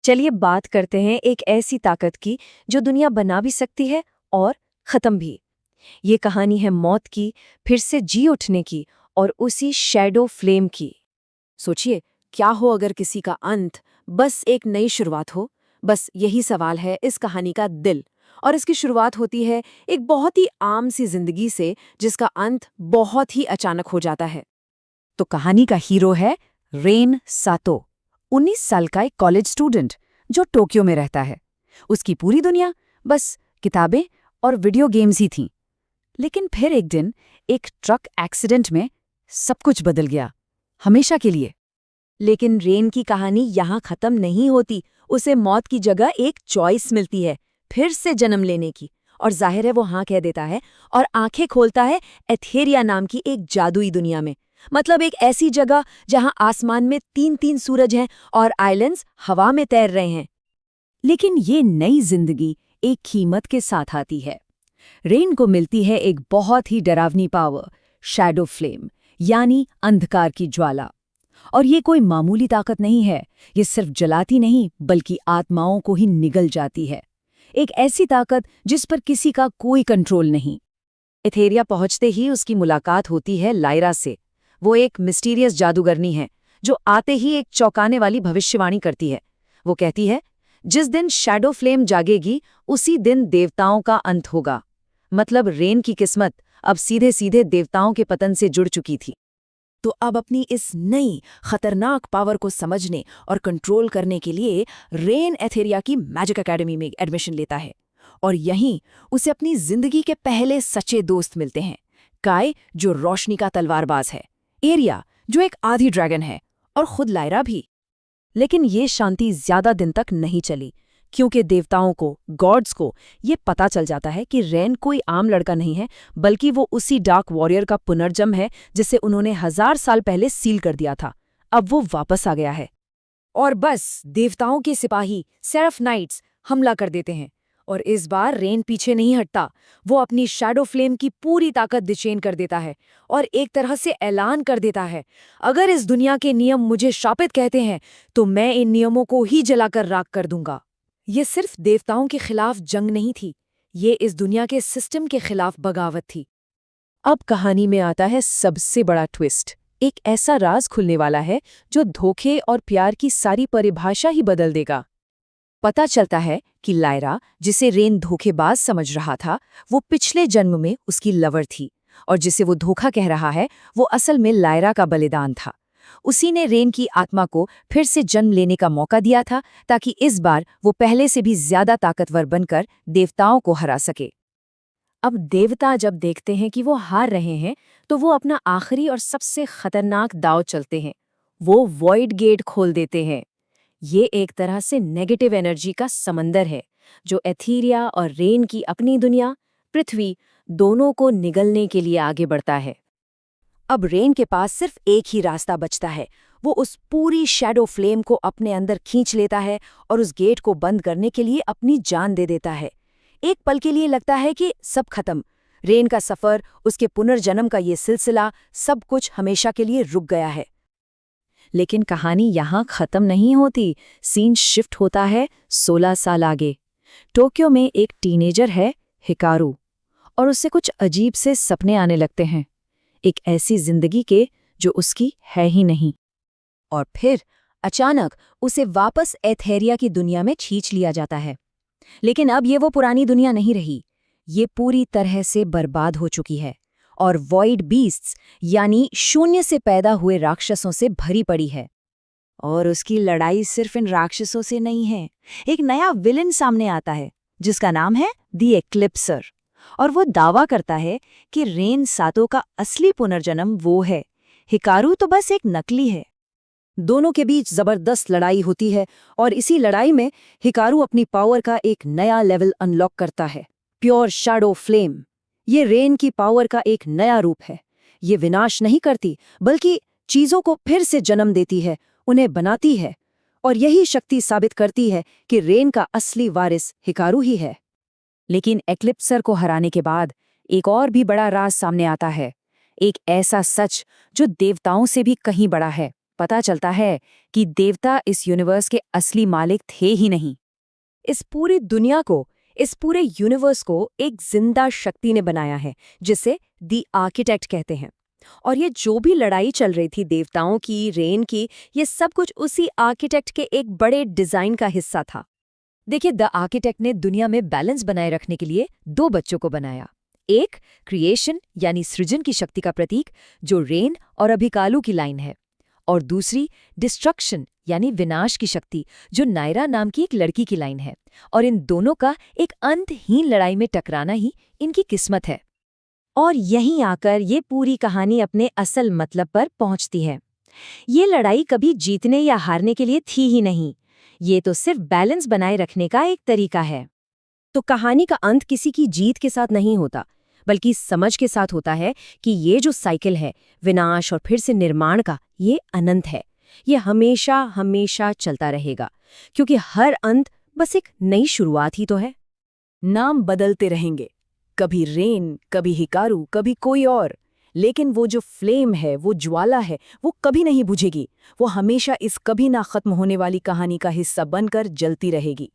चलिए बात करते हैं एक ऐसी ताकत की जो दुनिया बना भी सकती है और खत्म भी। ये कहानी है मौत की, फिर से जी उठने की और उसी शैडो फ्लेम की। सोचिए, क्या हो अगर किसी का अंत बस एक नई शुरुआत हो। बस यही सवाल है इस कहानी का दिल। और इसकी शुरुआत होती है एक बहुत ही आम सी जिंदगी से, जिसका अंत बहुत ही अचानक हो जाता है। तो कहानी का हीरो है रेन सातो, 19 साल का एक कॉलेज स्टूडेंट जो टोक्यो में रहता है। उसकी पूरी दुनिया बस किताबें और वीडियो गेम्स ही थीं। लेकिन फिर एक दिन एक ट्रक एक्सीडेंट में सब कुछ बदल गया, हमेशा के लिए। लेकिन रेन की कहानी यहाँ खत्म नहीं होती। उसे मौत की जगह एक चॉइस मिलती है, फिर से जन्म लेने की। और जाहिर है वो हाँ कह देता है और आंखें खोलता है एथेरिया नाम की एक जादुई दुनिया में। मतलब एक ऐसी जगह जहाँ आसमान में 3-3 सूरज हैं और आइलैंड्स हवा में तैर रहे हैं। लेकिन ये नई जिंदगी एक कीमत के साथ आती है। रेन को मिलती है एक बहुत ही डरावनी पावर, शैडो फ्लेम, यानी अंधकार की ज्वाला। और ये कोई मामूली ताकत नहीं है, ये सिर्फ जलाती नहीं बल्कि आत्माओं को ही निगल जाती है। एक ऐसी ताकत जिस पर किसी का कोई कंट्रोल नहीं। एथेरिया पहुंचते ही उसकी मुलाकात होती है लायरा से। वो एक मिस्टीरियस जादूगरनी है जो आते ही एक चौंकाने वाली भविष्यवाणी करती है। वो कहती है, जिस दिन शैडो फ्लेम जागेगी उसी दिन देवताओं का अंत होगा। मतलब रेन की किस्मत अब सीधे सीधे देवताओं के पतन से जुड़ चुकी थी। तो अब अपनी इस नई खतरनाक पावर को समझने और कंट्रोल करने के लिए रेन एथेरिया की मैजिक एकेडमी में एडमिशन लेता है। और यहीं उसे अपनी जिंदगी के पहले सच्चे दोस्त मिलते हैं। काय, जो रोशनी का तलवारबाज है, एरिया, जो एक आधी ड्रैगन है, और खुद लायरा भी। लेकिन ये शांति ज्यादा दिन तक नहीं चली, क्योंकि देवताओं को, गॉड्स को, ये पता चल जाता है कि रेन कोई आम लड़का नहीं है, बल्कि वो उसी डार्क वॉरियर का पुनर्जन्म है जिसे उन्होंने 1000 साल पहले सील कर दिया था। अब वो वापस आ गया है। और बस देवताओं के सिपाही सेराफ नाइट्स हमला कर देते हैं। और इस बार रेन पीछे नहीं हटता। वो अपनी शैडो फ्लेम की पूरी ताकत डिचेन कर देता है और एक तरह से ऐलान कर देता है, अगर इस दुनिया के नियम मुझे शापित कहते हैं तो मैं इन नियमों को ही जलाकर राख कर दूंगा। ये सिर्फ देवताओं के खिलाफ जंग नहीं थी, ये इस दुनिया के सिस्टम के खिलाफ बगावत थी। अब कहानी में आता है सबसे बड़ा ट्विस्ट। एक ऐसा राज खुलने वाला है जो धोखे और प्यार की सारी परिभाषा ही बदल देगा। पता चलता है कि लायरा, जिसे रेन धोखेबाज समझ रहा था, वो पिछले जन्म में उसकी लवर थी, और जिसे वो धोखा कह रहा है वो असल में लायरा का बलिदान था। उसी ने रेन की आत्मा को फिर से जन्म लेने का मौका दिया था, ताकि इस बार वो पहले से भी ज्यादा ताकतवर बनकर देवताओं को हरा सके। अब देवता जब देखते हैं कि वो हार रहे हैं, तो वो अपना आखिरी और सबसे खतरनाक दांव चलते हैं। वो वॉइड गेट खोल देते हैं। ये एक तरह से नेगेटिव एनर्जी का समंदर है जो एथीरिया और रेन की अपनी दुनिया, पृथ्वी, दोनों को निगलने के लिए आगे बढ़ता है। अब रेन के पास सिर्फ एक ही रास्ता बचता है। वो उस पूरी शैडो फ्लेम को अपने अंदर खींच लेता है और उस गेट को बंद करने के लिए अपनी जान दे देता है। एक पल के लिए लगता है कि सब खत्म, रेन का सफर, उसके पुनर्जन्म का ये सिलसिला, सब कुछ हमेशा के लिए रुक गया है। लेकिन कहानी यहाँ खत्म नहीं होती। सीन शिफ्ट होता है 16 साल आगे। टोक्यो में एक टीनेजर है, हिकारू, और उससे कुछ अजीब से सपने आने लगते हैं, एक ऐसी जिंदगी के जो उसकी है ही नहीं। और फिर अचानक उसे वापस एथेरिया की दुनिया में खींच लिया जाता है। लेकिन अब ये वो पुरानी दुनिया नहीं रही, ये पूरी तरह से बर्बाद हो चुकी है और वॉइड बीस्ट्स, यानी शून्य से पैदा हुए राक्षसों से भरी पड़ी है। और उसकी लड़ाई सिर्फ इन राक्षसों से नहीं है। एक नया विलन सामने आता है जिसका नाम है द एक्लिप्सर, और वो दावा करता है कि रेन सातो का असली पुनर्जन्म वो है, हिकारू तो बस एक नकली है। दोनों के बीच जबरदस्त लड़ाई होती है और इसी लड़ाई में हिकारू अपनी पावर का एक नया लेवल अनलॉक करता है, प्योर शैडो फ्लेम। ये रेन की पावर का एक नया रूप है। ये विनाश नहीं करती, बल्कि चीजों को फिर से जन्म देती है, उन्हें बनाती है। और यही शक्ति साबित करती है कि रेन का असली वारिस हिकारू ही है। लेकिन एक्लिप्सर को हराने के बाद एक और भी बड़ा राज सामने आता है, एक ऐसा सच जो देवताओं से भी कहीं बड़ा है। पता चलता है कि देवता इस यूनिवर्स के असली मालिक थे ही नहीं। इस पूरी दुनिया को, इस पूरे यूनिवर्स को एक जिंदा शक्ति ने बनाया है, जिसे द आर्किटेक्ट कहते हैं। और ये जो भी लड़ाई चल रही थी देवताओं की, रेन की, ये सब कुछ उसी आर्किटेक्ट के एक बड़े डिजाइन का हिस्सा था। देखिए, द आर्किटेक्ट ने दुनिया में बैलेंस बनाए रखने के लिए 2 बच्चों को बनाया। एक क्रिएशन यानी सृजन की शक्ति का प्रतीक, जो रेन और अभिकालू की लाइन है, और दूसरी डिस्ट्रक्शन यानी विनाश की शक्ति, जो नायरा नाम की एक लड़की की लाइन है। और इन दोनों का एक अंतहीन लड़ाई में टकराना ही इनकी किस्मत है। और यहीं आकर ये पूरी कहानी अपने असल मतलब पर पहुंचती है। ये लड़ाई कभी जीतने या हारने के लिए थी ही नहीं, ये तो सिर्फ बैलेंस बनाए रखने का एक तरीका है। तो कहानी का अंत किसी की जीत के साथ नहीं होता, बल्कि समझ के साथ होता है कि ये जो साइकिल है, विनाश और फिर से निर्माण का, ये अनंत है। ये हमेशा हमेशा चलता रहेगा, क्योंकि हर अंत बस एक नई शुरुआत ही तो है। नाम बदलते रहेंगे, कभी रेन, कभी हिकारू, कभी कोई और, लेकिन वो जो फ्लेम है, वो ज्वाला है, वो कभी नहीं बुझेगी। वो हमेशा इस कभी ना खत्म होने वाली कहानी का हिस्सा बनकर जलती रहेगी।